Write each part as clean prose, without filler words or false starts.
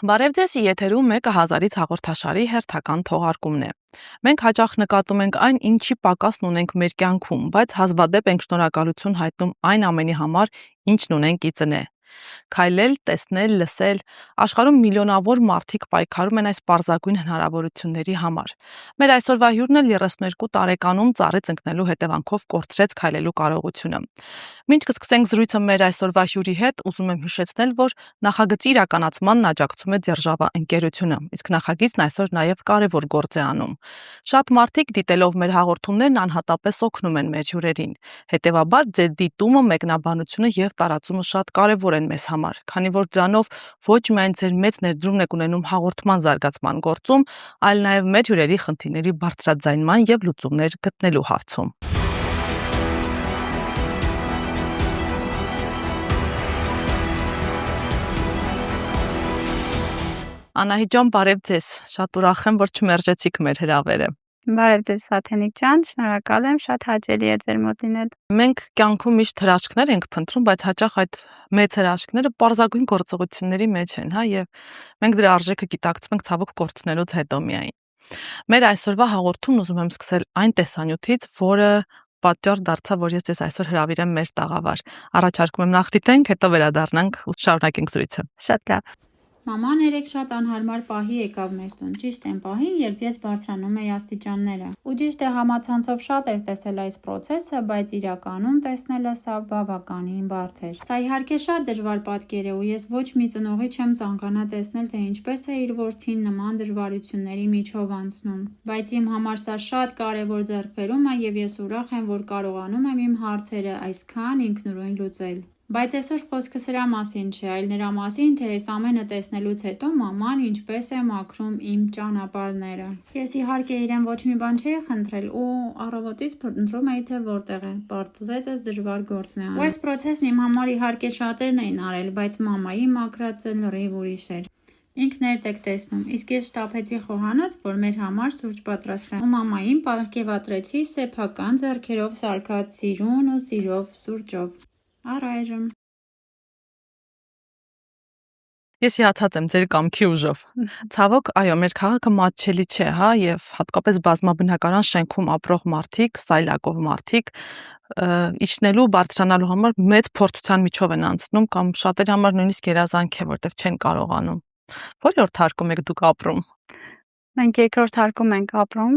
Բարև ձեզ, եթերում 1000-ից հաղորդաշարի հերթական թողարկումն է։ Մենք հաճախ նկատում ենք այն, ինչի պակասն ունենք մեր կյանքում, բայց հազվադեպ ենք շնորհակալություն հայտնում այն ամենի համար, ինչն ունենք ի ծնե։ Քայլել, տեսնել, լսել, աշխարհում միլիոնավոր մարդիկ պայքարում են այս պարզագույն հնարավորությունների համար։ Մեր այսօրվա հյուրն էլ 32 տարեկանում ծառից ընկնելու հետևանքով կորցրեց քայլելու կարողությունը։ Մինչ կսկսենք զրույցը մեր այսօրվա հյուրի հետ, ուզում եմ հիշեցնել, որ նախագծի իրականացմանն աջակցում է Ձերժավա ընկերությունը, իսկ նախագիծն այսօր նաև կարևոր գործ է անում։ Շատ մարդիկ դիտելով մեր հաղորդումներն անհատապես օգնում են մեր հյուրերին։ Հետևաբար ձեր դիտումը, մեկնաբանությունը եւ տարածումը շատ կարևոր են մեզ համար, քանի որ դրանով ոչ միայն ձեր մեծ ներդրումն եք ունենում հաղորդման զարգացման գործում, այլ նաև մեր հյուրերի խնդիրների բարձրաձայնման եւ լուծումներ գտնելու հարցում։ Անահիտ ջան, բարև ձեզ։ Շատ ուրախ եմ, որ չմերժեցիք մեր հրավերը։ Բարև ձեզ, Սաթենիկ ջան, շնորհակալ եմ, շատ հաճելի է ձեր մոտ լինել։ Մենք կյանքում միշտ հրաշքներ ենք փնտրում, բայց հաճախ այդ մեծ հրաշքները պարզագույն գործողությունների մեջ են, եւ մենք դրա արժեքը գիտակցում ենք ցավոք կորցնելուց հետո միայն։ Մեր այսօրվա հաղորդումն ուզում եմ սկսել այն տեսանյութից, որը պատճառ դարձավ, որ ես ձեզ այսօր հրավիրեմ մեր տաղավար։ Առաջարկում եմ նախ դիտենք, հետո վերադառնանք ու շարունակենք զրույցը։ Շատ լավ։ Մաման երեք շատ անհարմար պահի եկավ մեր տուն, ճիշտ այն պահին, երբ ես բարձրանում էի աստիճանները։ Ու ճիշտ է համացանցով շատ էր տեսել այս process-ը, բայց իրականում տեսնելը սա բավականին բարդ էր։ Սա իհարկե շատ դժվար պատկեր է ու ես ոչ մի ծնողի չեմ ցանկանա տեսնել, թե ինչպես է իր որդին նման դժվարությունների միջով անցնում։ Բայց իմ համար սա շատ կարևոր ձեռքբերում է եւ ես ուրախ եմ, որ կարողանում եմ իմ հարցերը այսքան ինքնուրույն լուծել։ Բայց այսօր խոսքը սրա մասին չէ, այլ նրա մասին, թե այս ամենը տեսնելուց հետո մաման ինչպես է մաքրում իմ ճանապարհները։ Ես իհարկե իրեն ոչ մի բան չէի խնդրել ու առավոտից փնտրում էի, թե որտեղ է։ Պարզվեց այս դժվար գործն է անում։ Ու այս process-ն իմ համար իհարկե շատերն էին արել, բայց մամայի մաքրածը լրիվ ուրիշ էր։ Ինքներդ եք տեսնում, իսկ ես շտապեցի խոհանոց, որ մեր համար սուրճ պատրաստեմ։ Ու մամային պարգևատրեցի սեփական ձեռքերով սարքած սիրուն ու սիրով սուրճով։ Առայժմ Ես հիացած եմ ձեր կամքի ուժով։ Ցավոք, այո, մեր քաղաքը մատչելի չէ, եւ հատկապես բազմաբնակարան շենքում ապրող մարդիկ, սայլակով մարդիկ իջնելու, բարձրանալու համար մեծ փորձության միջով են անցնում կամ շատերի համար նույնիսկ երազանք է, որտեղ չեն կարողանում։ Որի՞րդ հարկում եք դուք ապրում։ Մենք երկրորդ հարկում ենք ապրում,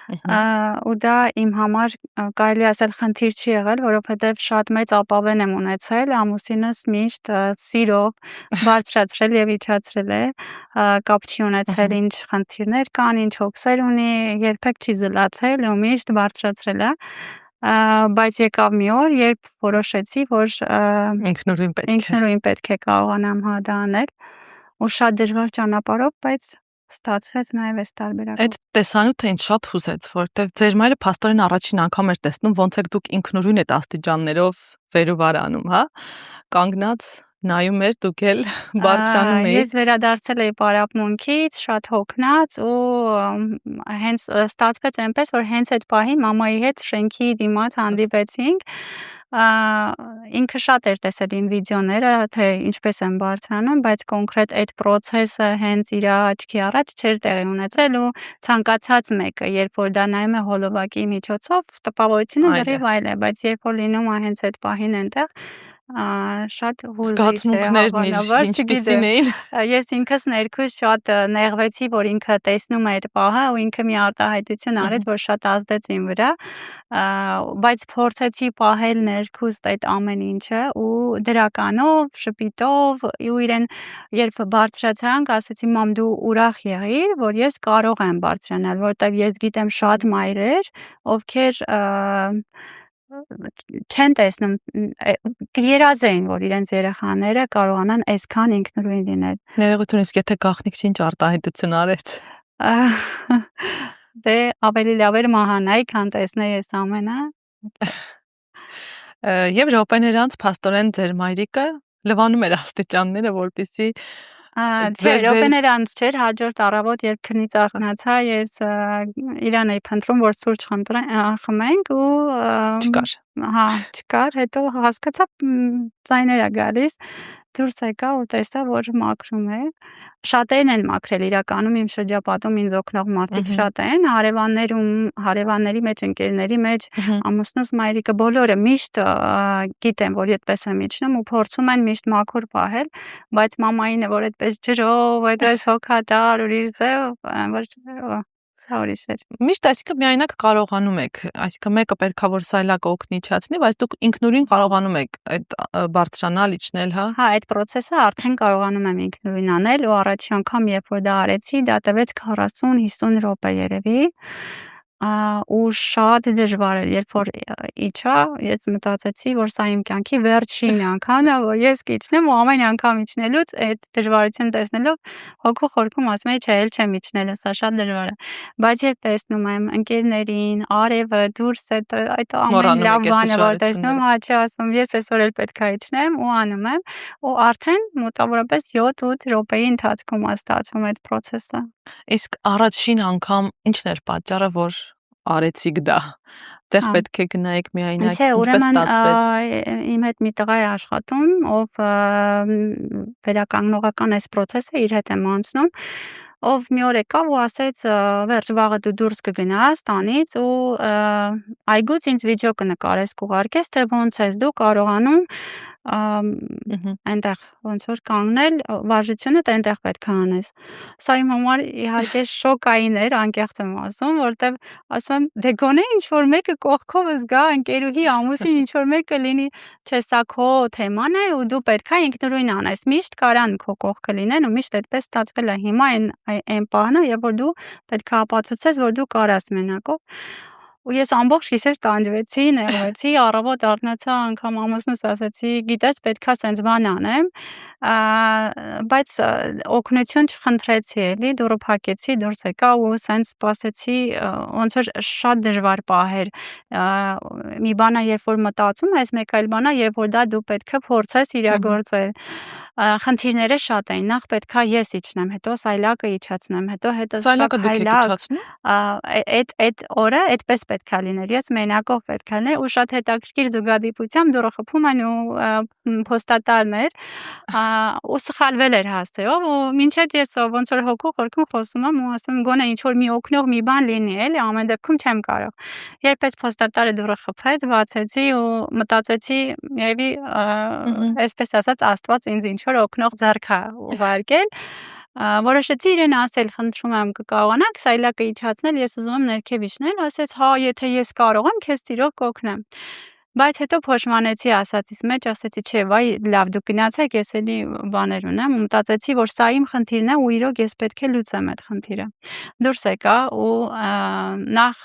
ու դա իմ համար կարելի ասել խնդիր չի եղել, որովհետև շատ մեծ ապավեն եմ ունեցել, ամուսինս միշտ սիրով բարձրացրել եւ իջացրել է, կապ չի ունեցել ինչ խնդիրներ կան, ինչ հոգսեր ունի, երբեք չի զլացել ու միշտ բարձրացրել է, բայց եկավ մի օր, երբ որոշեցի, որ ինքնուրույն պետք է կարողանամ դա անել, ու շատ դժվար ճանապարհով, բայց ստացվեց նաև այս տարբերակով։ Այդ տեսանյութը ինձ շատ հուզեց, որտեղ ձեր մայրը փաստորեն առաջին անգամ էր տեսնում, ոնց եք դուք ինքնուրույն այդ աստիճաններով վեր ու վար անում, կանգնած նայում էր, դուք էլ բարձրանում եք։ Ես վերադարձել էի պարապմունքից, շատ հոգնած ու հենց ստացվեց այնպես, որ հենց այդ պահին մամայի հետ շենքի դիմաց հանդիպեցինք։ Ինքը շատ էր տեսել իմ վիդեոները, թե ինչպես եմ բարձրանում, բայց կոնկրետ այդ process-ը հենց իր աչքի առաջ չէր տեղի ունեցել ու ցանկացած մեկը, երբ որ դա նայում է հոլովակի միջոցով, տպավորությունը լրիվ այլ է, բայց երբ որ լինում է հենց այդ պահին այնտեղ, շատ հուզիչ է, հավանաբար, չգիտեմ։ Ես ինքս ներքուս շատ նեղվեցի, որ ինքը տեսնում է այդ պահը ու ինքը մի արտահայտություն արեց, որ շատ ազդեց իմ վրա, բայց փորձեցի պահել ներքուստ այդ ամեն ինչը ու դրականով, շփիտով ու իրեն երբ բարձրացանք, ասեցի մամ դու ուրախ եղիր, որ ես կարող եմ բարձրանալ, որովհետև ես գիտեմ շատ մայրեր, ովքեր չեն տեսնում, երազեին, որ իրենց երեխաները կարողանան այսքան ինքնուրույն լինել։ Ներողություն, իսկ եթե գաղտնիք ինչ արտահայտություն արեց։ Դե ավելի լավ էր մահանայի, քան տեսնեի այս ամենը։ Եվ րոպեներ անց փաստորեն ձեր մայրիկը լվանում էր աստիճանները, որպեսզի Չէ, րոպեներ անց չէր, հաջորդ առավոտ, երբ քնից արթնացա, ես իրան էի փնտրում, որ սուրճ խմենք ու չկար։ Չկար, հետո հասկացա ձայներ է գալիս, դուրս եկա ու տեսա, որ մաքրում է։ Շատերն են մաքրել իրականում իմ շրջապատում ինձ օգնող մարդիկ շատ են, հարևանների մեջ, ընկերների մեջ, ամուսնուս, մայրիկը բոլորը միշտ գիտեն, որ այդպես եմ իջնում ու փորձում են միշտ մաքուր պահել, բայց մամային է, որ այդպես ջրով, այդպես հոգատար, ուրիշ ձև, որ սա ուրիշ էր։ Միշտ այսինքն միայնակ կարողանում եք, այսինքն մեկը պետքա որ սայլակը օգնի իջացնի, բայց դուք ինքնուրույն կարողանում եք այդ բարձրանալ, իջնել, հա։ Հա, այդ process-ը արդեն կարողանում եմ ինքնուրույն անել ու առաջի անգամ երբ որ դա արեցի, դա տևեց 40-50 րոպե երևի։ Ու շատ դժվար էր, երբ որ իջա, ես մտածեցի, որ սա իմ կյանքի վերջին անգամն է, որ ես կիջնեմ ու ամեն անգամ իջնելուց այդ դժվարությունը տեսնելով հոգու խորքում ասում եի, չէ, էլ չեմ իջնելու, սա շատ դժվար է։ Բայց երբ տեսնում եմ ընկերներին, արևը, դուրս այդ ամեն լավ բանը որ տեսնում, հա, չի ասում, ես այսօր էլ պետք է իջնեմ ու անում եմ, ու արդեն մոտավորապես 7-8 րոպեի ընթացքում է ստացվում այդ process-ը։ Իսկ առաջին անգամ ինչն էր պատճառը, որ արեցիք դա։ Տեղ պետք է գնայիք միայնակ, ինչպես ստացվեց։ Իմ հետ մի տղա է աշխատում, ով վերականգնողական այս process-ը իր հետ եմ անցնում, ով մի օր եկավ ու ասեց, վերջ վաղը դու դուրս կգնաս տանից ու այգուց ինձ վիդեո կնկարես, կուղարկես, թե ոնց ես դու կարողանում այնտեղ ոնց որ կանգնել, վարժությունդ այնտեղ պետք է անես։ Սա իմ համար իհարկե շոկային էր, անկեղծ եմ ասում, որտեվ ասում եմ, դե գոնե ինչ որ մեկը կողքովս գա, ընկերուհի, ամուսին ինչ որ մեկը լինի, չէ, սա քո թեման է ու դու պետք է ինքնուրույն անես։ Միշտ կարան քո կողքը լինեն ու միշտ այդպես ստացվել է։ Հիմա այն պահն է, երբ որ դու պետք է ապացուցես, որ դու կարաս մենակով։ Ու ես ամբողջ գիշեր տանջվեցի, նեղվեցի, առավոտ արթնացա, անգամ ամուսնուս ասացի, գիտես, պետքա սենց բան անեմ, բայց օգնություն չխնդրեցի, էլի, դուրը փակեցի, դուրս եկա ու սենց սպասեցի, ոնց որ շատ դժվար պահեր։ Մի բան է, երբ որ մտածում ես, մեկ այլ բան է, երբ որ դա դու պետք է փորձես իրագործել։ Խնդիրները շատ էին, նախ պետքա ես իջնեմ, հետո սայլակը իջացնեմ, հետո սայլակը դուք եք իջացնում։ Այդ օրը այդպես պետքա լինել, ես մենակով պետքա լինել ու շատ հետաքրքիր զուգադիպությամբ դուրը խփում են ու փոստատարներ ու սխալվել էր հասցեով ու մինչև ես ոնց որ հոգու խորքում խոսում եմ ու ասում գոնե ինչ որ մի օգնող մի բան լինի, էլի, ամեն դեպքում չեմ կարող։ Երբ այս փոստատարը դուրը խփեց, բացեցի ու մտածեցի, երևի այսպես ասած Աստված ինձ ինչ որ օգնող ձեռք է ուղարկել, որոշեցի իրեն ասել, խնդրում եմ կկարողանաք սայլակը իջացնել, ես ուզում եմ ներքև իջնել, ասեց, հա, եթե ես կարող եմ, քեզ ծիրով կօգնեմ։ Բայց հետո փոշմանեցի ասածից մեջ, ասեցի, չէ, վայ, լավ, դուք գնացեք, ես էլի բաներ ունեմ, ու մտածեցի, որ սա իմ խնդիրն է ու իրոք ես պետք է լուծեմ այդ խնդիրը։ Դուրս եկա ու նախ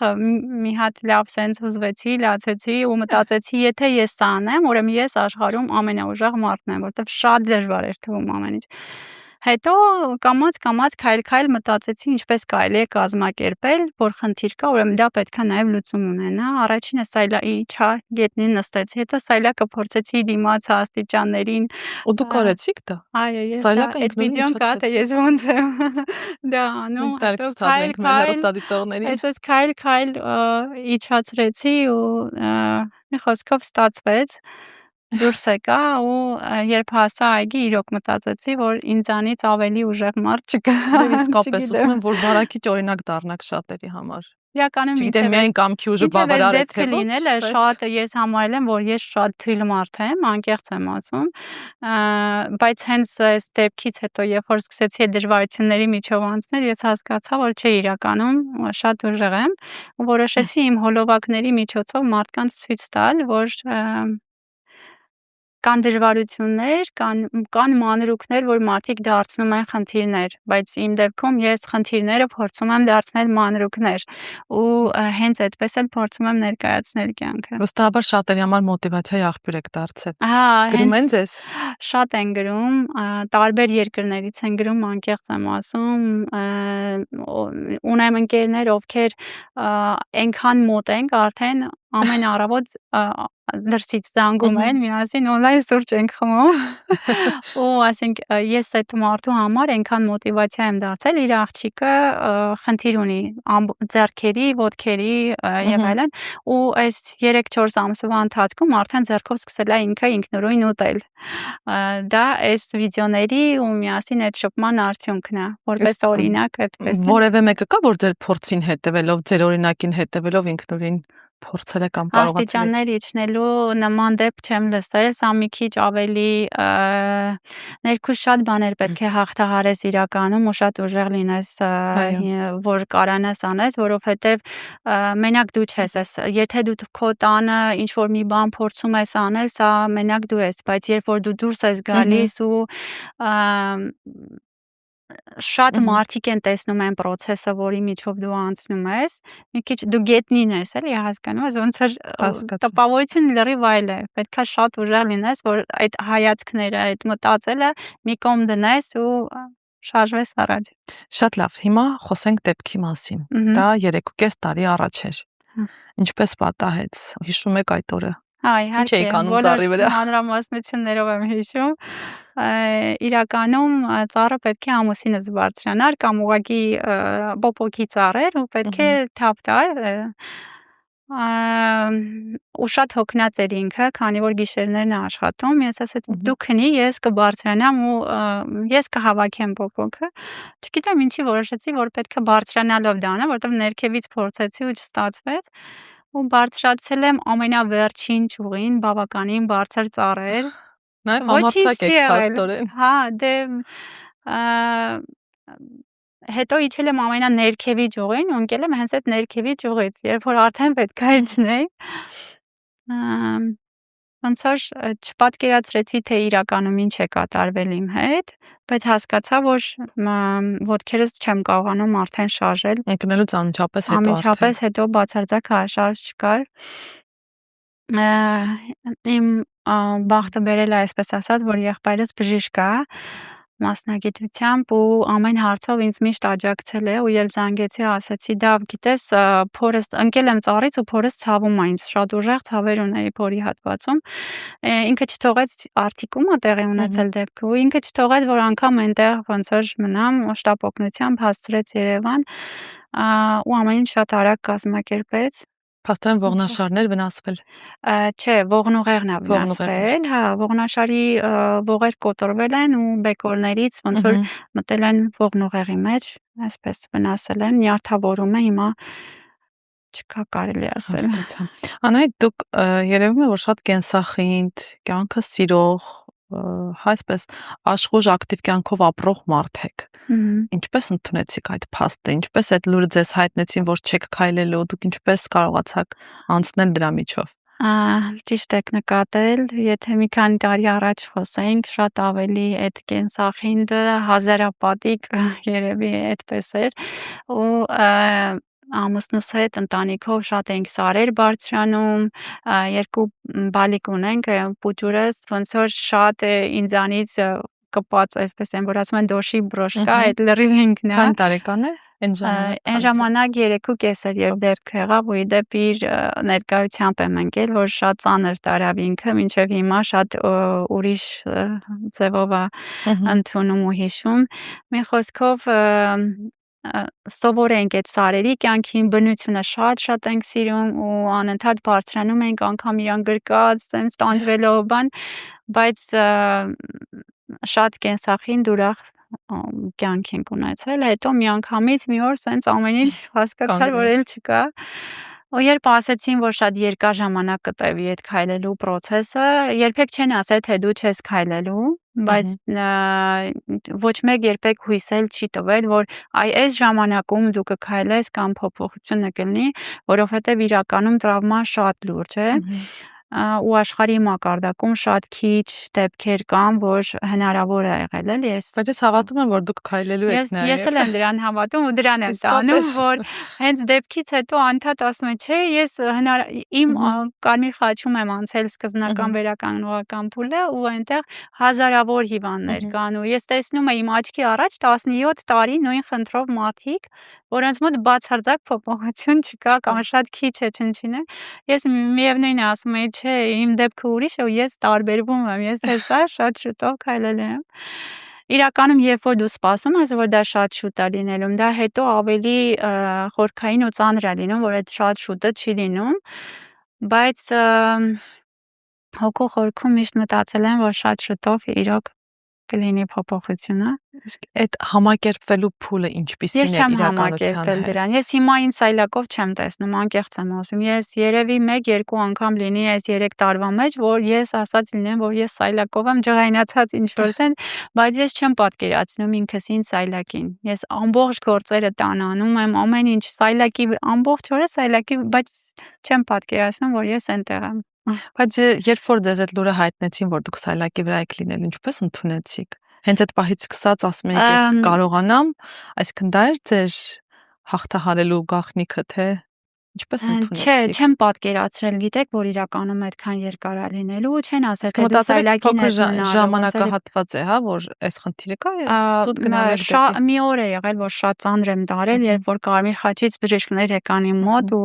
մի հատ լավ սենց հուզվեցի, լացեցի ու մտածեցի, եթե ես սա անեմ, ուրեմն ես աշխարհում ամենաուժեղ մարդն եմ, որտեվ շատ դժվար էր թվում ամեն ինչ։ Հետո կամաց քայլ մտածեցի ինչպես կարելի է կազմակերպել, որ խնդիր կա, ուրեմն դա պետք է նաև լուծում ունենա։ Առաջինը սայլակի իջա, գետնին նստեցի, հետո սայլակը փորձեցի դիմացա աստիճաններին։ Ու դուք կարեցիք դա։ Այո, ես սայլակը այդ վիդեոն կա, թե ես ոնց եմ դա անում, հետո քայլ իջացրեցի ու մի խոսքով ստացվեց։ Դուրս եկա ու երբ հասա այգի, իրոք մտածեցի, որ ինձանից ավելի ուժեղ մարդ չկա։ Իսկապես ուզում եմ, որ վարակիչ օրինակ դառնաք շատերի համար։ Իրականում Չգիտեմ, միայն կամքի ուժը բավարար է թե ոչ, շատ ես համարել եմ, որ ես շատ թույլ մարդ եմ, անկեղծ եմ ասում, բայց հենց այս դեպքից հետո, երբ որ սկսեցի այդ դժվարությունների միջով անցնել, ես հասկացա, որ չէ, իրականում շատ ուժեղ եմ ու որոշեցի իմ հոլովակների միջոցով մարդկանց ցույց տալ, որ կան դժվարություններ, կան մանրուքներ, որ մարդիկ դարձնում են խնդիրներ, բայց իմ դեպքում ես խնդիրները փորձում եմ դարձնել մանրուքներ ու հենց այդպես էլ փորձում եմ ներկայացնել կյանքը։ Վստահաբար շատերի համար մոտիվացիայի աղբյուր եք դարձել։ Հա, գրում են ձեզ։ Շատ են գրում, տարբեր երկրներից են գրում, անկեղծ եմ ասում, ունեմ ընկերներ, ովքեր այնքան մոտ ենք արդեն ամեն առավոտ դրսից զանգում են, միասին on-line սուրճ ենք խմում։ Ու ասենք ես այդ մարդու համար այնքան մոտիվացիա եմ դարձել, իր աղջիկը խնդիր ունի ձեռքերի, ոտքերի եւ այլն, ու այս 3-4 ամսվա ընթացքում արդեն ձեռքով սկսել է ինքը ինքնուրույն ուտել։ Դա այս վիդեոների ու միասին այդ շփման արդյունքն է, որպես օրինակ այդպես։ Որևէ մեկը կա, որ ձեր փորձին հետևելով, ձեր օրինակին հետևելով ինքնուրույն փորձել է կամ կարողացել է աստիճաններ իջնելու նման դեպք չեմ լսել, սա մի քիչ ավելի ներքուս շատ բաներ պետք է հաղթահարես իրականում ու շատ ուժեղ լինես, որ կարանաս անես, որովհետև մենակ դու չես, եթե դու քո տանը ինչ որ մի բան փորձում ես անել, սա մենակ դու ես, բայց երբ որ դու դուրս ես գալիս ու շատ մարդիկ են տեսնում այն process-ը, որի միջով դու անցնում ես, մի քիչ դու գետնին ես, էլի հասկանում ես, ոնց որ տպավորությունը լրիվ այլ է, պետքա շատ ուժեղ լինես, որ այդ հայացքները, այդ մտածելը մի կողմ դնես ու շարժվես առաջ։ Շատ լավ, հիմա խոսենք դեպքի մասին։ Դա 3.5 տարի առաջ էր։ Ինչպես պատահեց, հիշում եք այդ օրը։ Իհարկե, բոլոր մանրամասնություններով եմ հիշում։ Իրականում ծառը պետք է ամուսինս բարձրանար կամ ուղղակի պոպոկի ծառեր ու պետք է թափ տար։ Ու շատ հոգնած էր ինքը, քանի որ գիշերներն է աշխատում։ Ես ասացի՝ դու քնի, ես կբարձրանամ ու ես կհավաքեմ պոպոկը։ Չգիտեմ ինչի որոշեցի, որ պետք է բարձրանալով դա անեմ, որովհետև ներքևից փորձեցի ու չստացվեց։ Ու բարձրացել եմ ամենավերջին ճյուղին, բավականին բարձր ծառեր։ Նաև համարձակ եք փաստորեն։ Հա, դե հետո իջել եմ ամենաներքևի ճյուղին ու ընկել եմ հենց այդ ներքևի ճյուղից, երբ որ արդեն պետք է իջնեի։ Ոնց որ չպատկերացրեցի, թե իրականում ինչ է կատարվել իմ հետ, բայց հասկացա, որ ոտքերս չեմ կարողանում արդեն շարժել։ Ընկնելուց անմիջապես հետո բացարձակ շարժ չկար։ Իմ բախտը բերել է, այսպես ասած, որ եղբայրս բժիշկ է մասնագիտությամբ ու ամեն հարցով ինձ միշտ աջակցել է ու երբ զանգեցի ասացի, դավ, գիտես, փորս ընկել եմ ծառից ու փորս ցավում է ինձ, շատ ուժեղ ցավեր ունեի փորի հատվածում։ Ինքը չթողեց արտիկումը տեղի ունեցել դեպքը ու ինքը չթողեց, որ անգամ այնտեղ ոնց որ մնամ, շտապ օգնությամբ հասցրեց Երևան ու ամեն ինչ շատ արագ կազմակերպեց։ Փաստորեն ողնաշարներ վնասվել։ Չէ, ողնուղեղն է վնասվել, հա, ողնաշարի ողեր կոտրվել են ու բեկորներից ոնց որ մտել են ողնուղեղի մեջ, այսպես վնասել են, նյարդավորում է հիմա չկա կարելի ասել։ Անահիտ, դուք երևում է, որ շատ կենսախինդ, կյանքը սիրող, այսպես աշխուժ ակտիվ կյանքով ապրող մարդ եք։ Ինչպես ընդունեցիք այդ փաստը, ինչպես այդ լուրը ձեզ հայտնեցին, որ չեք քայլելու, դուք ինչպես կարողացաք անցնել դրա միջով։ Ճիշտ եք նկատել, եթե մի քանի տարի առաջ խոսեինք, շատ ավելի այդ կենսախինդը հազարապատիկ երևի այդպես էր ու ամուսնուս հետ ընտանիքով շատ ենք սարեր բարձրանում, երկու բալիկ ունենք, պուճուրս ոնց որ շատ է ինձանից կպած, այսպես են որ ասում են դոշի բրոշկա, այդ լրիվ ինքն է։ Քանի տարեկան է այն ժամանակ 3.5 էր, երբ դեռ եղավ ու իդեպ իր ներկայությամբ եմ ընկել, որ շատ ծանր տարավ ինքը, մինչև հիմա շատ ուրիշ ձևով է ընդունում ու հիշում։ Մի խոսքով սովոր ենք այդ սարերի կյանքին, բնությունը շատ ենք սիրում ու անընդհատ բարձրանում ենք, անգամ իրան գրկած, sense տանջվելով բան, բայց շատ կենսախինդ ուրախ կյանք ենք ունեցել, հետո միանգամից մի օր sense ամեն ինչ հասկացար, որ էլ չկա։ Ու երբ ասեցին, որ շատ երկար ժամանակ կտևի այդ քայլելու process-ը, երբեք չեն ասել, թե դու չես քայլելու, բայց ոչ մեկ երբեք հույսել չի տվել, որ այս ժամանակում դու կքայլես կամ փոփոխությունը կլինի, որովհետև իրականում տրավման շատ լուրջ է։ Ու աշխարհի մակարդակում շատ քիչ դեպքեր կան, որ հնարավոր է եղել էլի ես։ Բայց ես հավատում եմ, որ դուք քայլելու եք նաև։ Ես էլ եմ դրան հավատում ու դրան եմ տանում, որ հենց դեպքից հետո անդադ ասում եմ, չէ, ես իմ Կարմիր խաչում եմ անցել սկզբնական վերականգնողական փուլը ու այնտեղ հազարավոր հիվանդներ կան ու ես տեսնում եմ իմ աչքի առաջ 17 տարի նույն խնդրով մարդիկ, որոնց մոտ բացարձակ փոփոխություն չկա կամ շատ քիչ է չնչին է, ես միևնույն է ասում եի, չէ, իմ դեպքը ուրիշ է ու ես տարբերվում եմ, ես հեսա շատ շուտով քայլել եմ։ Իրականում, երբ որ դու սպասում ես, որ դա շատ շուտ է լինելու, դա հետո ավելի խորքային ու ծանր է լինում, որ այդ շատ շուտը չի լինում, բայց հոգու խորքում միշտ մտածել եմ, որ շատ շուտով իրոք կլինի փոփոխությունը։ Իսկ այդ համակերպվելու փուլը ինչպիսին է իրականության հետ։ Ես չեմ համակերպել դրան։ Ես հիմա ինձ սայլակով չեմ տեսնում, անկեղծ եմ ասում։ Ես երևի 1-2 անգամ լինի այս 3 տարվա մեջ, որ ես ասած լինեմ, որ ես սայլակով եմ ջղայնացած ինչ-որ սեն, բայց ես չեմ պատկերացնում ինքս ինձ սայլակին։ Ես ամբողջ գործերը տան անում եմ, ամեն ինչ սայլակի, ամբողջ օրը սայլակի, բայց չեմ պատկերացնում, որ ես այնտեղ եմ։ Բայց երբ որ դες այդ լուրը հայտնեցին, որ դուք սայլակի վրա եք լինել, ինչպես ընդունեցիք։ Հենց այդ պահից սկսած ասում եք, ես կարողանամ, այսինքն դա էր ձեր հաղթահարելու գաղտնիքը, թե ինչպես Չէ, ընդունեցիք։ չեմ պատկերացրել, գիտեք, որ իրականում այդքան երկար է լինելու, չեն ասել, թե դու Մտածել եք սայլակին փոքր ես մնալու, ժամանակահատված է, հա, որ այս խնդիրը կա, զուտ գնալ եք դեպի։ մի օր է եղել, որ շատ ծանր եմ տարել, երբ որ Կարմիր խաչից բժիշկներ եկան իմ մոտ ու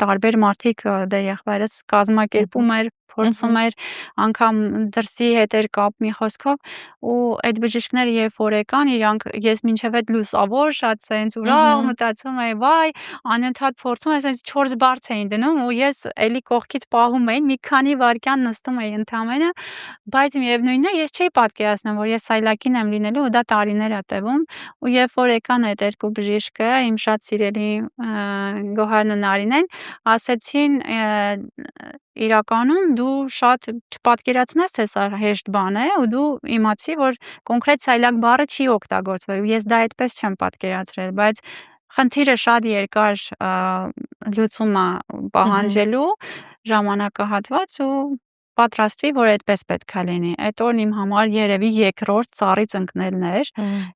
տարբեր մարդիկ դե եղբայրս կազմակերպում էր, փորձում էր անգամ դրսի հետ էր կապ մի խոսքով ու այդ բժիշկները երբ որ եկան իրանք ես մինչև այդ լուսավոր շատ սենց ուրախ մտածում էի վայ անընդհատ փորձում եմ սենց 4 բարձ էին դնում ու ես էլի կողքից պահում էի մի քանի վայրկյան նստում էի ընդամենը բայց միևնույնն է ես չէի պատկերացնում որ ես սայլակին եմ լինելու ու դա տարիներ է տևում ու երբ որ եկան այդ երկու բժիշկը իմ շատ սիրելի Գոհարն ու Նարինեն ասեցին իրականում դու շատ չպատկերացնես թե սա հեշտ բան է ու դու իմացի որ կոնկրետ սայլակ բառը չի օգտագործվել ես դա այդպես չեմ պատկերացրել բայց խնդիրը շատ երկար լուծումը պահանջելու ժամանակահատված ու պատրաստվի, որ այդպես պետք է լինի։ Այդ օրն իմ համար երևի երկրորդ ծառից ընկնելն էր։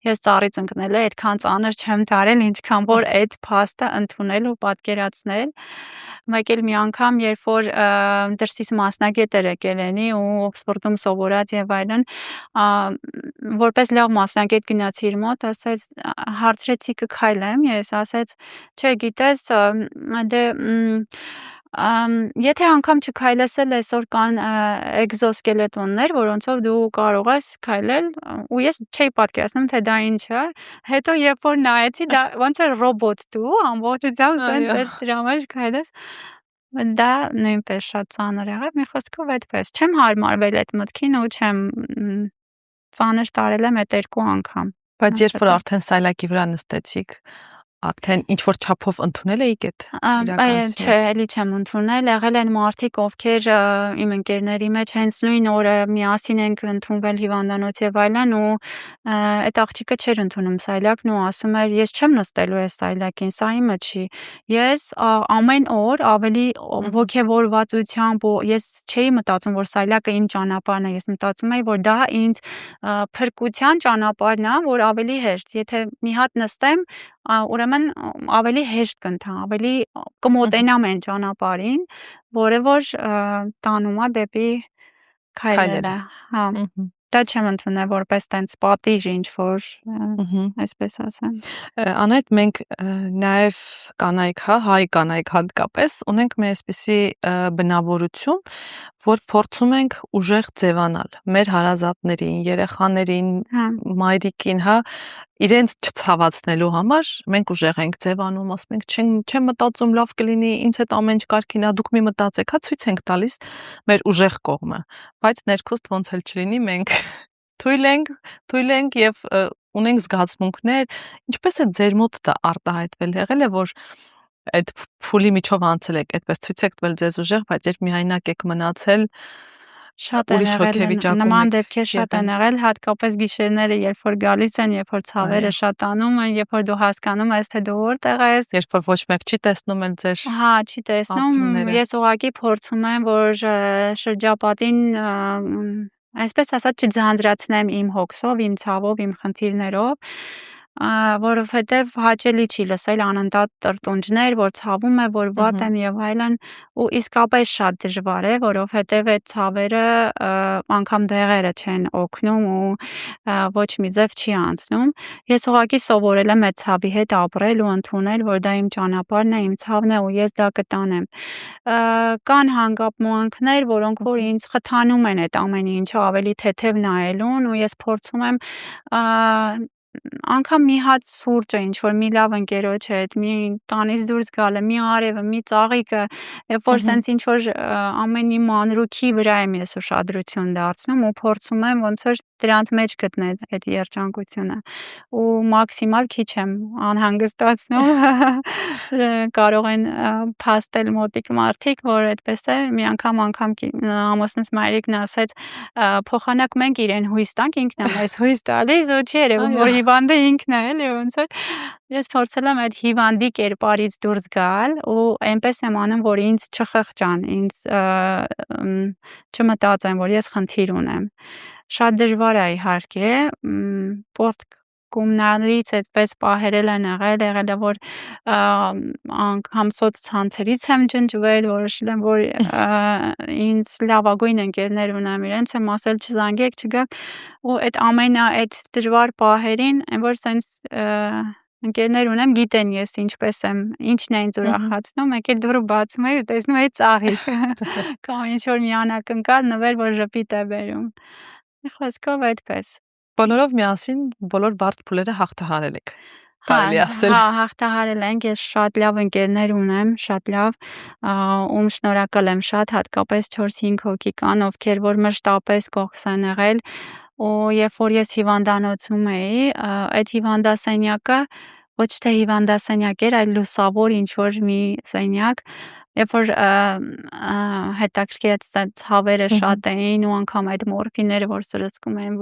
Ես ծառից ընկնելը այդքան ծանր չեմ տարել, ինչքան որ այդ փաստը ընդունել ու պատկերացնել։ Մեկ էլ մի անգամ, երբ որ դրսից մասնագետ էր եկել էնի ու Օքսֆորդում սովորած եւ այլն, որպես լավ մասնագետ գնացի իր մոտ, ասեց հարցրեցի կքայլեմ, ես ասեց, չէ, գիտես, դե եթե անգամ չքայլես էլ այսօր կան էկզոսկելետոններ, որոնցով դու կարող ես քայլել ու ես չէի պատկերացնում թե դա ինչ է։ Հետո երբ որ նայեցի, դա ոնց է ռոբոտ դու, ամբողջությամբ սենց այդ դրա մեջ քայլես։ Դա նույնպես շատ ծանր եղավ, մի խոսքով այդպես։ Չեմ հարմարվել այդ մտքին ու չեմ ծանր տարել եմ այդ 2 անգամ։ Բայց երբ որ արդեն սայլակի վրա նստեցիք, արդեն ինչ որ չափով ընդունել էիք այդ իրականությունը։ Չէ, էլի չեմ ընդունել, եղել են մարդիկ, ովքեր իմ ընկերների մեջ հենց նույն օրը միասին ենք ընդունվել հիվանդանոց եւ այլն ու այդ աղջիկը չէր ընդունում սայլակն ու ասում էր ես չեմ նստելու այս սայլակին, սա իմը չի։ Ես ամեն օր ավելի ոգևորվածությամբ ու ես չէի մտածում, որ սայլակը իմ ճանապարհն է, ես մտածում էի, որ դա ինձ փրկության ճանապարհն է, որ ավելի հեշտ, եթե մի հատ նստեմ ուրեմն ավելի հեշտ կընթա, ավելի կմոտենամ այն ճանապարհին, որը որ տանում է դեպի քայլելը, հա։ Դա չեմ ընդունել որպես տենց պատիժ ինչ որ այսպես ասեմ։ Անայդ մենք նաև կանայք, հայ կանայք հատկապես ունենք մի այսպիսի բնավորություն, որ փորձում ենք ուժեղ ձևանալ մեր հարազատներին, երեխաներին, մայրիկին, հա, իրենց չցավացնելու համար մենք ուժեղ ենք ձևանում, ասում ենք չեմ մտածում լավ կլինի, ինձ հետ ամեն ինչ կարգին է, դուք մի մտածեք, հա ցույց ենք տալիս մեր ուժեղ կողմը, բայց ներքուստ ոնց էլ չլինի մենք թույլ ենք եւ ունենք զգացմունքներ, ինչպես է ձեր մոտ դա արտահայտվել եղել է, որ այդ փուլի միջով անցել եք, այդպես ցույց եք տվել ձեզ ուժեղ, բայց երբ միայնակ եք մնացել շատ են եղել նման դեպքեր շատ են եղել հատկապես գիշերները երբ որ գալիս են երբ որ ցավերը շատանում են երբ որ դու հասկանում ես թե դու որտեղ ես երբ որ ոչ մեկ չի տեսնում էլ ձեր հա չի տեսնում ես ուղղակի փորձում եմ որ շրջապատին այսպես ասած չձանձրացնեմ իմ հոգսով իմ ցավով իմ խնդիրներով որովհետև հաճելի չի լսել անընդհատ տրտունջներ, որ ցավում է, որ վատ եմ եւ այլն, ու իսկապես շատ դժվար է, որովհետև այդ ցավերը անգամ դեղերը չեն օգնում ու ոչ մի ձև չի անցնում։ Ես ուղղակի սովորել եմ այդ ցավի հետ ապրել ու ընդունել, որ դա իմ ճանապարհն է, իմ ցավն է ու ես դա կտանեմ։ Կան հանգամանքներ, որոնք որ ինձ խթանում են այդ ամեն ինչը ավելի թեթև նայելուն, ու ես փորձում եմ անգամ մի հատ սուրճը, ինչ որ մի լավ ընկերոջ հետ, մի տանից դուրս գալը, մի արևը, մի ծաղիկը, երբ որ սենց ինչ որ ամենի մանրուքի վրա եմ ես ուշադրություն դարձնում ու փորձում եմ ոնց որ դրանց մեջ գտնել այդ երջանկությունը ու մաքսիմալ քիչ եմ անհանգստացնում կարող են փաստել մոտիկ մարդիկ, որ այդպես է, մի անգամ ամուսնուս մայրիկն ասեց փոխանակ մենք իրեն հույս տանք, ինքն է մեզ հույս տալիս ու չի երևում որ հիվանդը ինքն է, էլի ոնց որ ես փորձել եմ այդ հիվանդի կերպարից դուրս գալ ու այնպես եմ անում, որ ինձ չխղճան, ինձ չմտածեմ, որ ես խնդիր ունեմ։ Շատ դժվար է իհարկե, կոմնալից այդպես պահերել են եղել է, որ անգամ սոցցանցերից եմ ջնջվել, որոշել եմ, որ ինձ լավագույն ընկերներ ունեմ, իրենց եմ ասել չզանգեք, չգաք, ու այդ դժվար պահերին, որ սենց ընկերներ ունեմ, գիտեն ես ինչպես եմ, ինչն է ինձ ուրախացնում, մեկ էլ դուրը բացում էի ու տեսնում էի ծաղիկ, կամ ինչ որ մի անակնկալ նվեր, որ ժպիտ է բերում։ Խոսքով այդպես։ Բոլորով միասին բոլոր բարդ փուլերը հաղթահարել եք, կարելի ասել։ Հա, հաղթահարել ենք, ես շատ լավ ընկերներ ունեմ, շատ լավ, ում շնորհակալ եմ շատ, հատկապես 4-5 հոգի կան, ովքեր որ մշտապես կողքս են եղել, ու երբ որ ես հիվանդանոցում էի, այդ հիվանդասենյակը ոչ թե հիվանդասենյակ էր, այլ լուսավոր ինչ որ մի սենյակ, երբ որ հետաքրքիր ցավերը շատ էին ու անգամ այդ մորֆիները, որ սրսկում էին,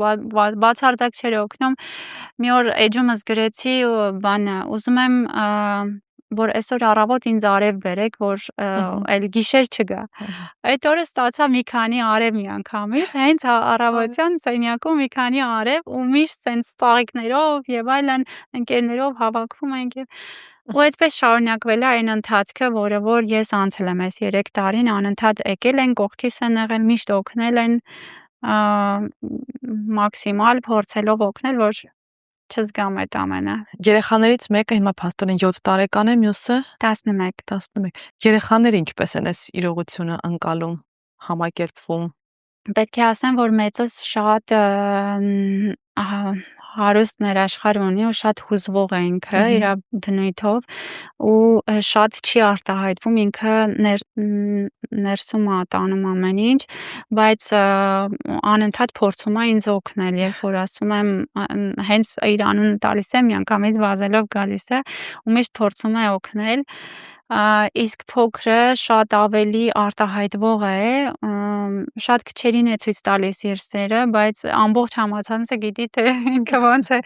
բացարձակ չէր օգնում, մի օր էջումս գրեցի ու ուզում եմ որ այսօր առավոտ ինձ արև բերեք, որ այլ գիշեր չգա։ Այդ օրը ստացա մի քանի արև միանգամից, հենց առավոտյան սենյակում մի քանի արև ու միշտ սենց ծաղիկներով եւ այլն ընկերներով հավաքվում ենք ու այդպես շարունակվել է այն ընթացքը, որը որ ես անցել եմ այս 3 տարին, անընդհատ եկել են, կողքիս են եղել, միշտ օգնել են, մաքսիմալ փորձելով օգնել, որ չզգամ այդ ամենը։ Երեխաներից մեկը հիմա փաստորեն 7 տարեկան է, մյուսը 11։ Երեխաները ինչպես են այս իրողությունը ընկալում, համակերպվում։ Պետք է ասեմ, որ մեծս շատ հարուստ ներաշխար ունի ու շատ հուզվող է ինքը իր բնույթով ու շատ չի արտահայտվում, ինքը ներսում է տանում ամեն ինչ, բայց անընդհատ փորձում է ինձ օգնել, երբ որ ասում եմ հենց իր անունը տալիս եմ, միանգամից վազելով գալիս է ու միշտ փորձում է օգնել, իսկ փոքրը շատ ավելի արտահայտվող է, շատ քչերին է ցույց տալիս իր սերը, բայց ամբողջ համացանցը գիտի թե ինքը ոնց է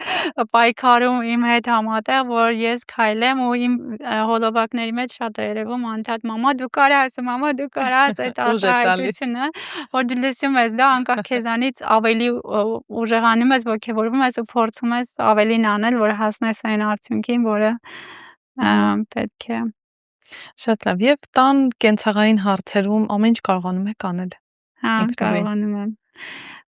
պայքարում իմ հետ համատեղ, որ ես քայլեմ ու իմ հոլովակների մեջ շատ է երևում անընդհատ մամա դու կարաս, մամա դու կարաս այդ արտահայտությունը, որ դու լսում ես դա անկախ քեզանից ավելի ուժեղանում ես, ոգևորվում ես ու փորձում ես ավելին անել, որ հասնես այն արդյունքին, որը պետք է։ Շատ լավ, եւ տան կենցաղային հարցերում ամեն ինչ կարողանում եք անել։ Հա, կարողանում եմ։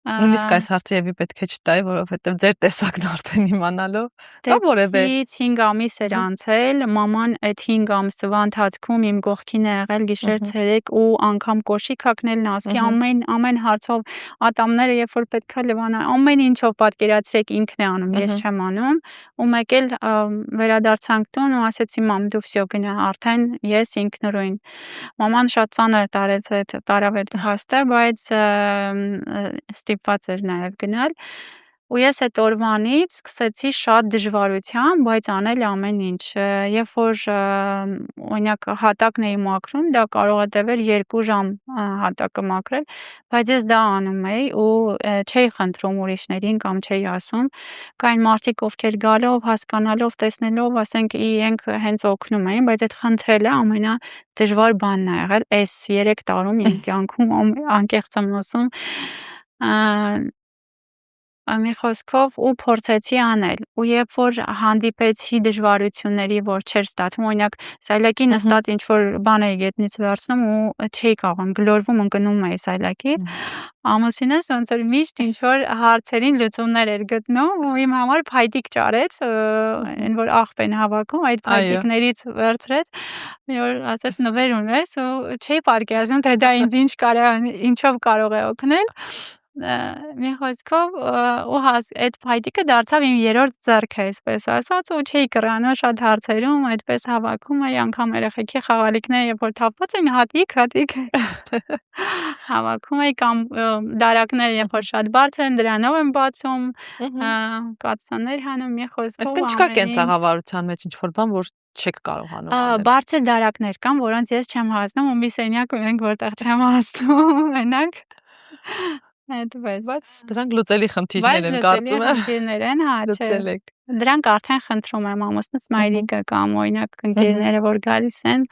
Նույնիսկ այս հարցը եւի պետք է չտայի, որովհետեւ ձեր տեսակն արդեն իմանալով կա որևէ 5 ամիս էր անցել, մաման այդ 5 ամսվա ընթացքում իմ կողքին է եղել գիշեր-ցերեկ ու անգամ կոշիկ հագնել նասկի ամեն հարցով ատամները երբ որ պետքա լվանա, ամեն ինչով պատկերացրեք ինքն է անում, ես չեմ անում, ու մեկ էլ վերադարձանք տուն ու ասեցի մամ դու վсё գնա, արդեն ես ինքնուրույն։ Մաման շատ ծանր տարավ այդ փաստը, բայց ստիպված էր նաև գնալ ու ես այդ օրվանից սկսեցի շատ դժվարությամբ, բայց անել ամեն ինչ, երբ որ օրինակ հատակն էի մաքրում, դա կարող է տևել 2 ժամ հատակը մաքրել, բայց ես դա անում էի ու չէի խնդրում ուրիշներին կամ չէի ասում, կային մարդիկ, ովքեր գալով, հասկանալով, տեսնելով, ասենք իրենք հենց օգնում էին, բայց այդ խնդրելը ամենադժվար բանն է եղել այս 3 տարում իմ կյանքում, անկեղծ եմ ասում, մի խոսքով ու փորձեցի անել ու երբ որ հանդիպեցի դժվարությունների որ չէր ստացվում օրինակ սայլակի նստած ինչ որ բան էի գետնից վերցնում ու չէի կարողանում գլորվում ընկնում էի սայլակից ամուսինս ոնց որ միշտ ինչ որ հարցերին լուծումներ էր գտնում ու իմ համար փայտիկ ճարեց այն որ աղբ են հավաքում այդ փայտիկներից վերցրեց մի օր ասես նվեր ունես ու չէի պատկերացնում թե դա ինձ ինչով կարող է օգնել մի խոսքով ու այդ փայտիկը դարձավ իմ երրորդ ձեռքը, այսպես ասած, ու չէի կռանում շատ հարցերում, այդպես հավաքում էի, անգամ երեխեքի խաղալիքները, երբ որ թափված էին, հատիկ հավաքում էի կամ դարակները, երբ որ շատ բարձր են, դրանով եմ բացում, կաթսաներ հանում, մի խոսքով Այսինքն չկա կենցաղավարության մեջ ինչ-որ բան, որ չեք կարողանում անել։ Բարձր դարակներ կան, որոնց ես չեմ հասնում, ու մի սենյակ ունենք, որտեղ չեմ հասնում, մենակ այդպես։ Բայց դրանք լուծելի խնդիրներ են, կարծում եմ։ Խնդիրներ են, հա, չէ։ Լուծել եք։ Դրանք արդեն խնդրում եմ ամուսնուս մայրիկը կամ օրինակ ընկերները, որ գալիս են,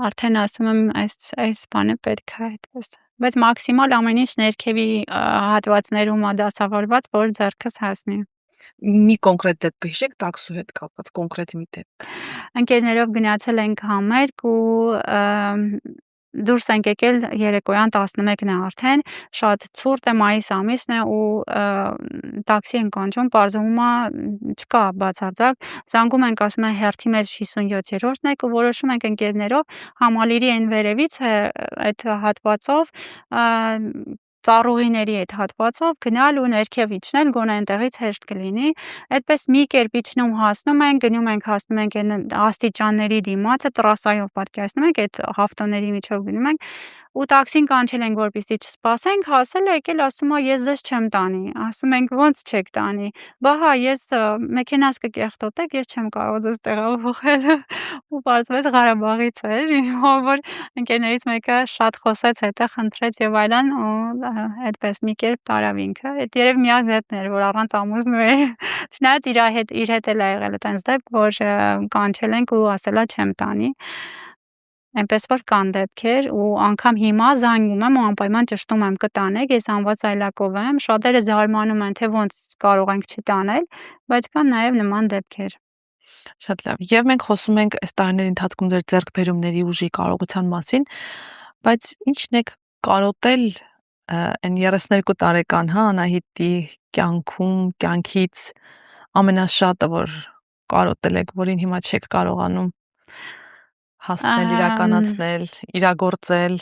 արդեն ասում եմ այս բանը պետք է այդպես։ Բայց մաքսիմալ ամեն ինչ ներքևի հատվածներում է դասավորված, որ ձեռքս հասնի։ Մի կոնկրետ դեպք հիշեք տաքսու հետ կապված, կոնկրետ մի դեպք։ Ընկերներով գնացել ենք համերգ ու դուրս ենք եկել երեկոյան 11-ն է արդեն, շատ ցուրտ է, մայիս ամիսն է ու տաքսի ենք կանչում, պարզվում է չկա բացարձակ, զանգում ենք, ասում են հերթի մեջ 57-րդն եք ու որոշում ենք ընկերներով համալիրի այն վերևից այդ հատվածով ծառուղիների այդ հատվածով գնալ ու ներքև իջնել, գոնե այնտեղից հեշտ կլինի։ Այդպես մի կերպ իջնում հասնում ենք, գնում ենք հասնում ենք այն աստիճանների դիմացը, տրասայով պատկերացնում ենք, այդ հավտոների միջով գնում ենք ու տաքսին կանչել ենք, որպեսզի չսպասենք, հասել եկել ասում է ես ձեզ չեմ տանի։ Ասում ենք ո՞նց չեք տանի։ Բա հա ես մեքենաս կկեղտոտեք, ես չեմ կարող ձեզ տեղափոխել։ Ու պարզվեց Ղարաբաղից էր, որ ընկերներից մեկը շատ խոսեց, հետո խնդրեց եւ այլն ու այդպես մի կերպ տարավ ինքը։ Այդ երևի միակ դեպքն էր, որ առանց ամուսնու է։ Չնայած իր հետ էլ ա եղել այդպես դեպք, որ կանչել ենք ու ասելա չեմ տանի։ Այնպես որ կան դեպքեր ու անգամ հիմա զանգում եմ ու անպայման ճշտում եմ կտանեք, ես անված այլակով եմ, շատերը զարմանում են, թե ոնց կարող ենք չտանել, բայց կան նաև նման դեպքեր։ Շատ լավ։ Եվ մենք խոսում ենք այս տարիների ընթացքում ձեր ձեռքբերումների ուժի կարողության մասին, բայց ի՞նչն եք կարոտել այն 32 տարեկան, հա, Անահիտի կյանքից ամենաշատը, որ կարոտել եք, որին հիմա չեք կարողանում հասնել, իրականացնել, իրագործել։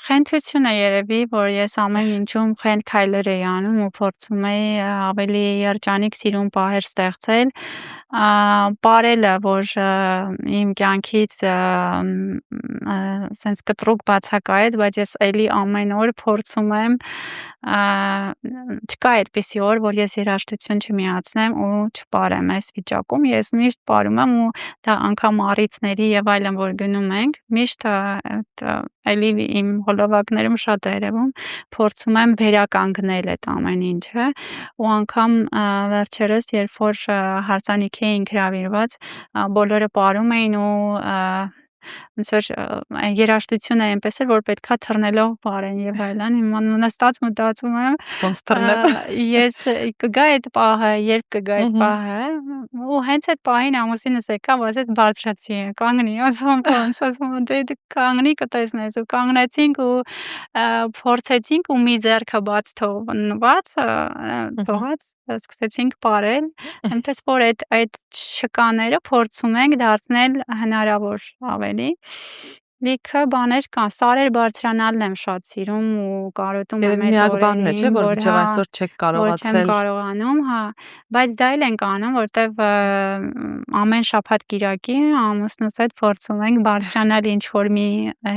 Խենթություն է երևի, որ ես ամեն ինչում խենթ քայլեր էի անում ու փորձում էի ավելի երջանիկ սիրուն պահեր ստեղծել։ Պարելը, որ իմ կյանքից սենց կտրուկ բացակայեց, բայց ես էլի ամեն օր փորձում եմ չկա այդպիսի օր, որ ես երաժշտություն չմիացնեմ ու չպարեմ այս վիճակում։ Ես միշտ պարում եմ ու դա անգամ առիթների եւ այլն որ գնում ենք, միշտ էլի իմ հոլովակներում շատ է երևում, փորձում եմ վերականգնել այդ ամեն ինչը ու անգամ վերջերս երբ որ հարսանիքի էին հրավիրված, բոլորը պարում էին ու ոնց որ երաժշտությունը այնպես էր որ պետքա թռնելով պարեն եւ այլն հիմա նստած մտածում եմ ոնց թռնել ես կգա այդ պահը երբ կգա այդ պահը ու հենց այդ պահին ամուսինս եկավ ասեց բարձրացի կանգնի ասում դե կանգնի կտեսնես ու կանգնեցինք ու փորձեցինք ու մի ձեռքը բաց թողված սկսեցինք պարել այնպես որ այդ շկաները փորձում ենք դարձնել հնարավոր ավելի լիքը բաներ կան սարեր բարձրանալն եմ շատ սիրում ու կարոտում եմ այդ միակ բանն է չէ որ մինչև այսօր չեք կարողացել չեմ կարողանում հա բայց դա էլ ենք անում որտեվ ամեն շաբաթ կիրակի ամուսնուս հետ փորձում ենք բարձրանալ ինչ որ մի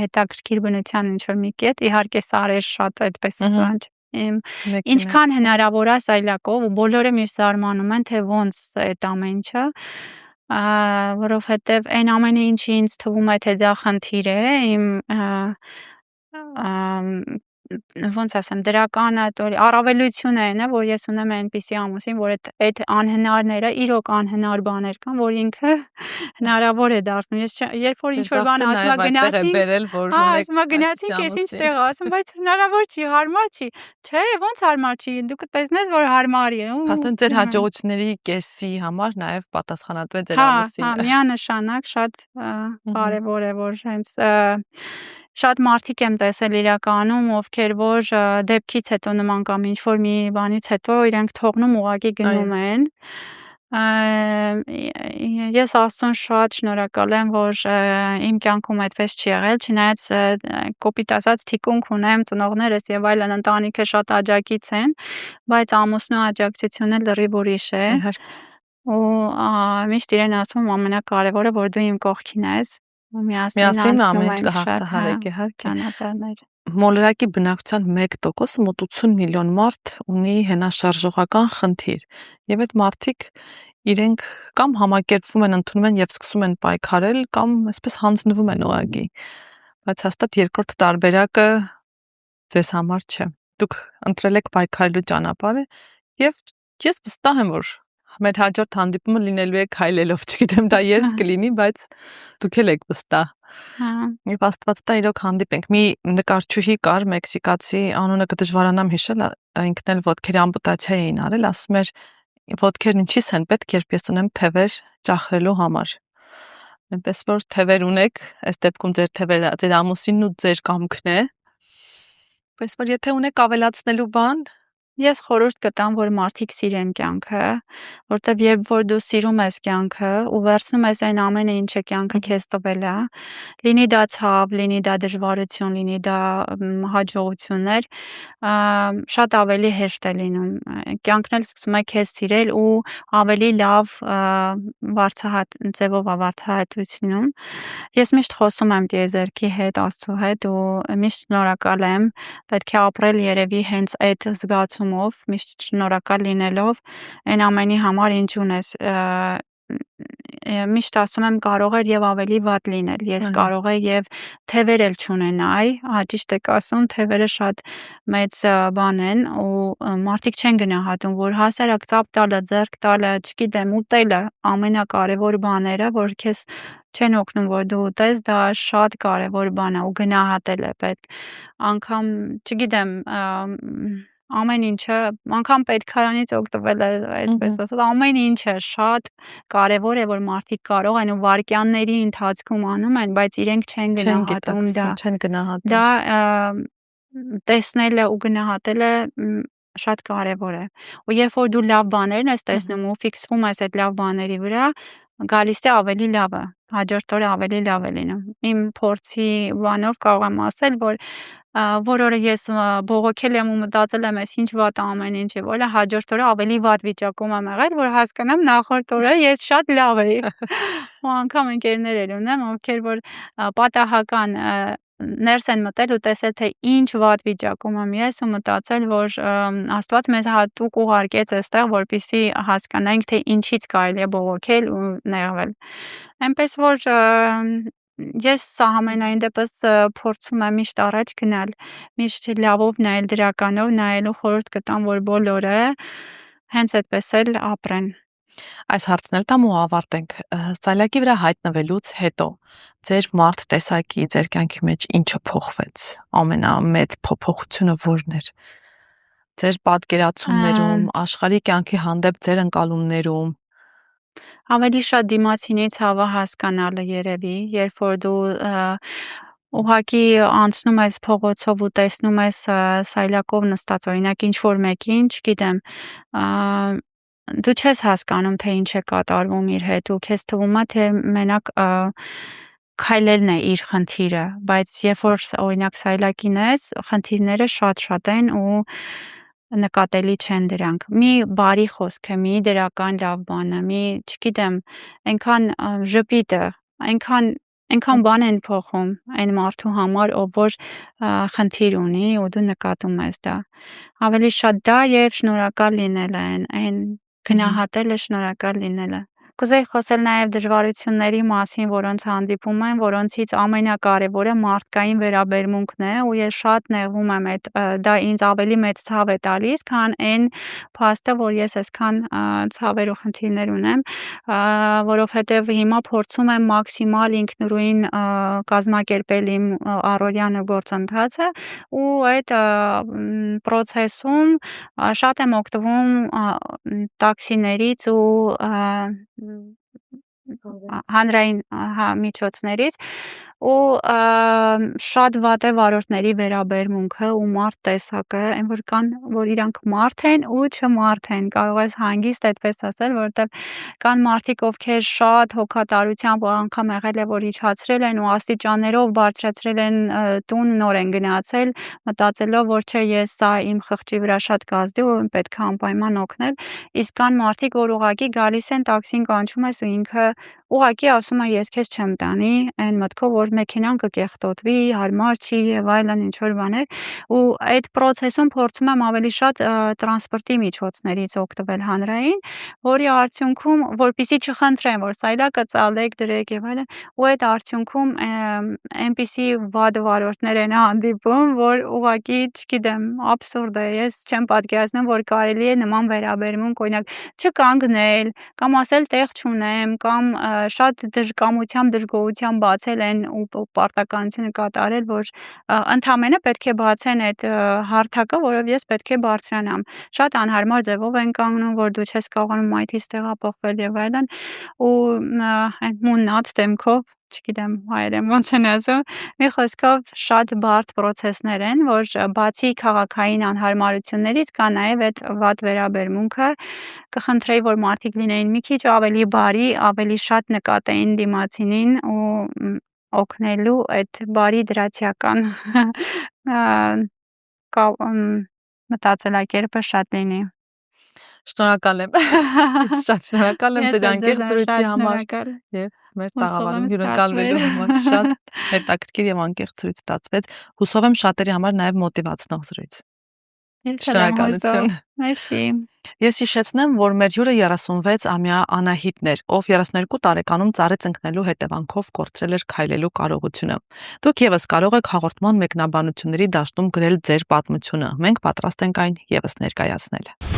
հետաքրքիր բնության ինչ որ մի կետ իհարկե սարեր շատ այդպես բան ինչքան հնարավոր է սայլակով ու բոլորը միշտ զարմանում են թե ոնց այդ ամեն ինչը որովհետև այն ամենը ինչի ինձ թվում է թե դա խնդիր է իմ ոնց ասեմ, դրական առավելություն է նա, որ ես ունեմ այնպիսի ամուսին, որ այդ անհնարները իրոք անհնար բաներ կան, որ ինքը հնարավոր է դարձնում։ Ես երբ որ ինչ-որ բան ասում եմ գնացինք, ասում եմ գնացինք, ես ինչ տեղ ասում, բայց հնարավոր չի, հարմար չի։ Չէ, ոնց հարմար չի, դու կտեսնես, որ հարմար է։ Փաստորեն ձեր հաջողությունների կեսի համար նաև պատասխանատու է ձեր ամուսինը։ Հա, միանշանակ շատ կարևոր է, որ հենց շատ մարդիկ եմ տեսել իրականում, ովքեր որ դեպքից հետո նման կամ ինչ-որ մի բանից հետո իրենք թողնում ուղղակի գնում են։ Ես Աստծուն շատ շնորհակալ եմ, որ իմ կյանքում այդպես չի եղել, չնայած կոպիտ ասած թիկունք ունեմ, ծնողներս եւ այլն ընտանիքը շատ աջակից են, բայց ամուսնու աջակցությունը լրիվ ուրիշ է։ Ու միշտ իրեն ասում եմ ամենակարևորը, որ դու իմ կողքին ես, ու միասին ամեն ինչ կհաղթահարեք, իհարկե։ ճանապարհներ։ Մոլորակի բնակչության 1% մոտ 80 միլիոն մարդ ունի հենաշարժողական խնդիր, եւ այդ մարդիկ իրենք կամ համակերպվում են, ընդունում են եւ սկսում են պայքարել, կամ այսպես հանձնվում են ուղղակի։ Բայց հաստատ երկրորդ տարբերակը ձեզ համար չէ։ Դուք ընտրել եք պայքարելու ճանապարհը, եւ ես վստահ եմ, որ մեր հաջորդ հանդիպումը լինելու է քայլելով, չգիտեմ դա երբ կլինի, բայց դուք էլ եք վստահ։ Եվ Աստված տա իրոք հանդիպենք։ Մի նկարչուհի կար, մեքսիկացի, անունը կդժվարանամ հիշել, ինքն էլ ոտքերի ամպուտացիա էին արել, ասում էր ոտքերն ինչի՞ս են պետք, երբ ես ունեմ թևեր ճախրելու համար։ Այնպես որ թևեր ունեք, այս դեպքում ձեր թևերը ձեր ամուսինն ու ձեր կամքն է։ Բայց որ եթե ունեք ավելացնելու բան, ես խորհուրդ կտամ, որ մարդիկ սիրեն կյանքը, որտեվ երբ որ դու սիրում ես կյանքը ու վերցնում ես այն ամենը, ինչը կյանքը քեզ տվել է, լինի դա ցավ, լինի դա դժվարություն, լինի դա հաջողություններ, շատ ավելի հեշտ է լինում։ Կյանքն էլ սկսում է քեզ սիրել ու ավելի լավ ձևով վարդահայտությունում։ Ես միշտ խոսում եմ տիեզերքի հետ, Աստծո հետ ու միշտ շնորհակալ եմ, պետք է ապրել երևի հենց այդ զգացումով, միշտ շնորհակալ լինելով այն ամենի համար, ինչ ունես։ Միշտ ասում եմ կարող էր եւ ավելի վատ լինել, ես կարող է եւ թևեր էլ չունենայի, ճիշտ եք ասում, թևերը շատ մեծ բան են ու մարդիկ չեն գնահատում, որ հասարակ ծափ տալը, ձեռք տալը, չգիտեմ, ուտելը ամենակարևոր բաները, որ քեզ չեն օգնում, որ դու ուտես, դա շատ կարևոր բան է ու գնահատել է պետք։ Անկամ, չգիտեմ, ամեն ինչը, անգամ պետքարանից օգտվել է, այսպես ասած, ամեն ինչը շատ կարևոր է, որ մարդիկ կարող են ու վայրկյանների ընթացքում անում են, բայց իրենք չեն գնահատում դա։ Չեն գնահատում։ Դա տեսնելը ու գնահատելը շատ կարևոր է։ Ու երբ որ դու լավ բաներն ես տեսնում ու ֆիքսվում ես այդ լավ բաների վրա, գալիս է ավելի լավը, հաջորդ օրը ավելի լավ է լինում։ Իմ փորձի բանով կարող եմ ասել, որ որ օրը ես բողոքել եմ ու մտածել եմ, այս ինչ վատ ամեն ինչ է, որը հաջորդ օրը ավելի վատ վիճակում եմ եղել, որ հասկանամ նախորդ օրը ես շատ լավ էի։ Ու անգամ ընկերներ էլ ունեմ, ովքեր որ պատահական ներս են մտել ու տեսել, թե ինչ վատ վիճակում եմ ես ու մտածել, որ Աստված մեզ հատուկ ուղարկեց այստեղ, որպեսզի հասկանանք, թե ինչից կարելի է բողոքել ու նեղվել։ Այնպես որ ես ամենայն դեպս փորձում եմ միշտ առաջ գնալ, միշտ լավով նայել, դրականով նայելու խորհուրդ կտամ, որ բոլորը հենց այդպես էլ ապրեն։ Այս հարցն էլ տամ ու ավարտենք։ Սայլակի վրա հայտնվելուց հետո ձեր մարդ տեսակի, ձեր կյանքի մեջ ինչը փոխվեց։ Ամենամեծ փոփոխությունը որն էր։ Ձեր պատկերացումներում, աշխարհի կյանքի հանդեպ ձեր ընկալումներում։ Ավելի շատ դիմացինի ցավը հասկանալը երևի, երբ որ դու ուղղակի անցնում ես փողոցով ու տեսնում ես սայլակով նստած օրինակ ինչ որ մեկին, չգիտեմ, դու չես հասկանում, թե ինչ է կատարվում իր հետ ու քեզ թվում է, թե մենակ քայլելն է իր խնդիրը, բայց երբ որ օրինակ սայլակին ես, խնդիրները շատ են ու նկատելի չեն դրանք։ Մի բարի խոսքը, մի դրական լավ բանը, մի, չգիտեմ, այնքան ժպիտը, այնքան բան են փոխում այն մարդու համար, ով որ խնդիր ունի ու դու նկատում ես դա։ Ավելի շատ դա եւ շնորհակալ լինելը, այն գնահատելը, շնորհակալ լինելը։ Կուզեի խոսել նաև դժվարությունների մասին, որոնց հանդիպում են, որոնցից ամենակարևորը մարդկային վերաբերմունքն է, ու ես շատ նեղվում եմ այդ դա ինձ ավելի մեծ ցավ է տալիս, քան այն փաստը, որ ես այսքան ցավեր ու խնդիրներ ունեմ, որովհետև հիմա փորձում եմ մաքսիմալ ինքնուրույն կազմակերպել իմ առօրյան գործընթացը ու այդ process-ում շատ եմ օգտվում տաքսիներից ու հանրային միջոցներից ու շատ վատ է վարորդների վերաբերմունքը ու մարդ տեսակը, այն որ կան, որ իրանք մարդ են ու չմարդ են, կարող ես հանգիստ այդպես ասել, որովհետև կան մարդիկ, ովքեր շատ հոգատարությամբ անգամ եղել է, որ իջացրել են ու աստիճաններով բարձրացրել են տուն, նոր են գնացել, մտածելով, որ չէ, ես սա իմ խղճի վրա շատ կազդի ու պետք է անպայման օգնել, իսկ կան մարդիկ, որ ուղղակի գալիս են, տաքսին կանչում ես ու ինքը ուղղակի ասում է ես քեզ չեմ տանի, այն մտքով, որ մեքենան կկեղտոտվի, հարմար չի եւ այլն ինչ որ բաներ, ու այդ process-ում փորձում եմ ավելի շատ տրանսպորտի միջոցներից օգտվել հանրային, որի արդյունքում, որպեսզի չխնդրեն, որ սայլակը ծալեք, դրեք եւ այլն, ու այդ արդյունքում այնպիսի վատ վարորդներ են հանդիպում, որ ուղղակի, չգիտեմ, աբսուրդ է, ես չեմ պատկերացնում, որ կարելի է նման վերաբերմունք, օրինակ, չկանգնել, կամ ասել տեղ չունեմ, կամ շատ դժկամությամբ, դժգոհությամբ բացել են ու պարտականությունը կատարել, որ ընդամենը պետք է բացեն այդ հարթակը, որով ես պետք է բարձրանամ։ Շատ անհարմար ձևով են կանգնում, որ դու չես կարողանում մայթից տեղափոխվել եւ այլն, ու այն մուննաթ դեմքով չգիտեմ հայերեն ոնց են ասում, մի խոսքով շատ բարդ process-ներ են, որ բացի քաղաքային անհարմարություններից կա նաև այդ վատ վերաբերմունքը, կխնդրեի, որ մարդիկ լինեին մի քիչ ավելի բարի, ավելի շատ նկատեին դիմացինին ու օգնելու այդ բարի դրացիական մտածելակերպը շատ լինի։ Շնորհակալ եմ։ Շատ շնորհակալ եմ ձեր անկեղծ զրույցի համար եւ մեր տաղավարում հյուրընկալվելու համար շատ հետաքրքիր եւ անկեղծ զրույց ստացվեց։ Հուսով եմ շատերի համար նաեւ մոտիվացնող զրույց։ Շնորհակալություն։ Մերսի։ Ես հիշեցնեմ, որ մեր հյուրը 36-ամյա Անահիտն էր, ով 32 տարեկանում ծառից ընկնելու հետևանքով կորցրել էր քայլելու կարողությունը։ Դուք եւս կարող եք հաղորդման մեկնաբանությունների դաշտում գրել ձեր պատմությունը։ Մենք պատրաստ ենք այն եւս ներկայացնել։